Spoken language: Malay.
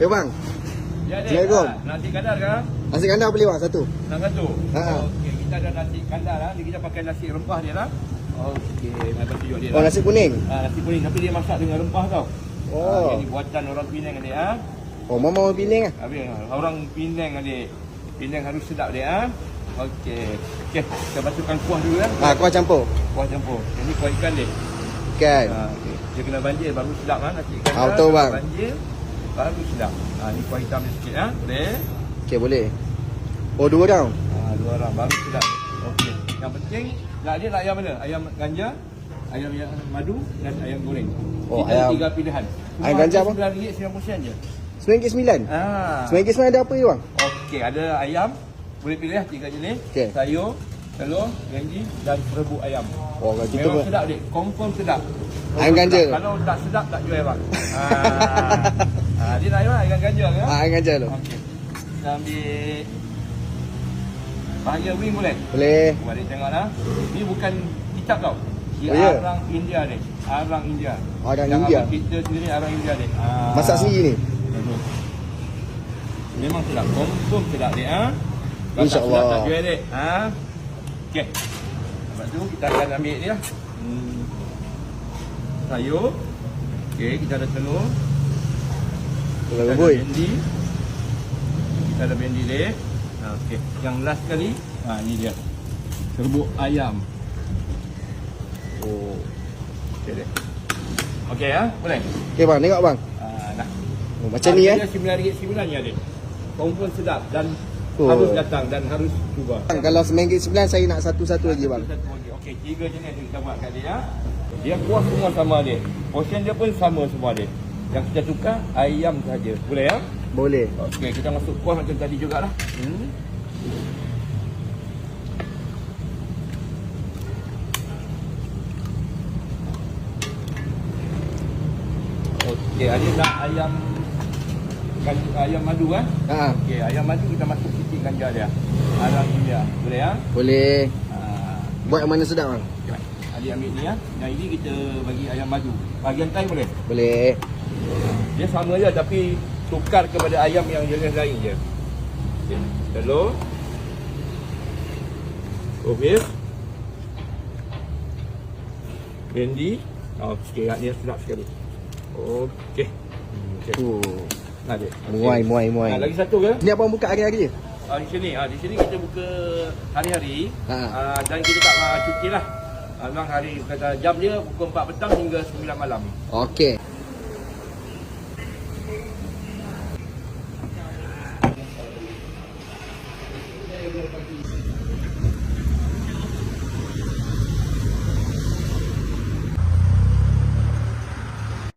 bang. Ya, Dek. Assalamualaikum. Nasi kandar kan? Nasi kandar boleh bang satu? Nak satu? Ha. Okey, kita ada nasi kandar lah. Ni kita pakai nasi rempah dia lah. Okey, nak tunjuk dia Oh lah. nasi kuning. Nasi kuning tapi dia masak dengan rempah tau. Oh. Ini buatan orang Penang adik ah. Oh mama orang Penang ah. Habis orang Penang adik. Penang harus sedap dia ah. Okey. Okey, kita masukkan kuah dulu lah. Kuah campur. Kuah campur. Ini kuah ikan dia. Kan. Okey. Dia kena banjir baru sedap ah nasi ikan. Betul bang. Banjir baru sedap. Ni kuah hitam dia sikit ah. Boleh? Okey boleh. Oh 2 orang. 2 orang baru sedap. Okey. Yang penting nak dia nak ayam mana? Ayam ganja, ayam yang madu dan ayam goreng. Oh, kita ayam. 3 pilihan. Ayam ganja apa? RM9.90 je. RM9.9. RM9.9 ada apa je bang? Okey, ada ayam. Boleh pilih 3 jenis. Okey. Sayur, telur, ganji dan serbuk ayam. Oh kalau kita Memang sedap dik. Confirm sedap. Ayam ganja. Kalau tak sedap tak jual bang. Dia nak ayam ganja ke? ayam ganja tu. Okey. Kita ambil bahagian wing boleh? Boleh. Buat dia tengoklah. Ni bukan kicap tau. Dia Oh, ya? arang India dek. Arang India. Arang Yang India? abang kita sendiri arang India dek. Masak sendiri ni? Memang sedap. Confirm sedap dek. Kalau tak InsyaAllah. sedap tak jual dek. Okey. Lepas tu kita akan ambil dia. Sayur. Okey, kita ada telur. Telur Kita ada rebus. bendi. Kita ada bendi dek. Okey. Yang last sekali, ni dia. Serbuk ayam. Oh. Okey dek. Okey boleh? Okey bang, tengok bang. Nah. Oh, macam ni Dia RM9 sebulannya dek. Confirm sedap dan Oh. harus datang dan harus cuba. Bang, kalau RM9.9 saya nak satu-satu lagi bang. Satu lagi. Okey, 3 jenis tu kita buat kat dia. Dia kuah semua sama dek. Portion dia pun sama semua dek. Yang kita tukar ayam saja. Boleh ya? Boleh. Okey, kita masuk kuah macam tadi jugalah. Okey, ada nak ayam madu kan? Ha. Okey, ayam madu kita masuk sikit ganja dia. Arang India. Boleh ya? Boleh. Buat yang mana sedap bang? Okey, baik. Adik ambil ni ya. Yang ini kita bagi ayam madu. Bahagian Thai boleh? Boleh. Dia sama je tapi tukar kepada ayam yang jenis lain je. Okay. Telur. Obis. Bendi. Okey, ni sedap sekali. Okey. Adik. Muai. Lagi satu ke? Ni abang buka hari-hari je? Di sini kita buka hari-hari. Dan kita tak cuti lah. Memang hari kata jam dia pukul 4 petang hingga 9 malam. Okey.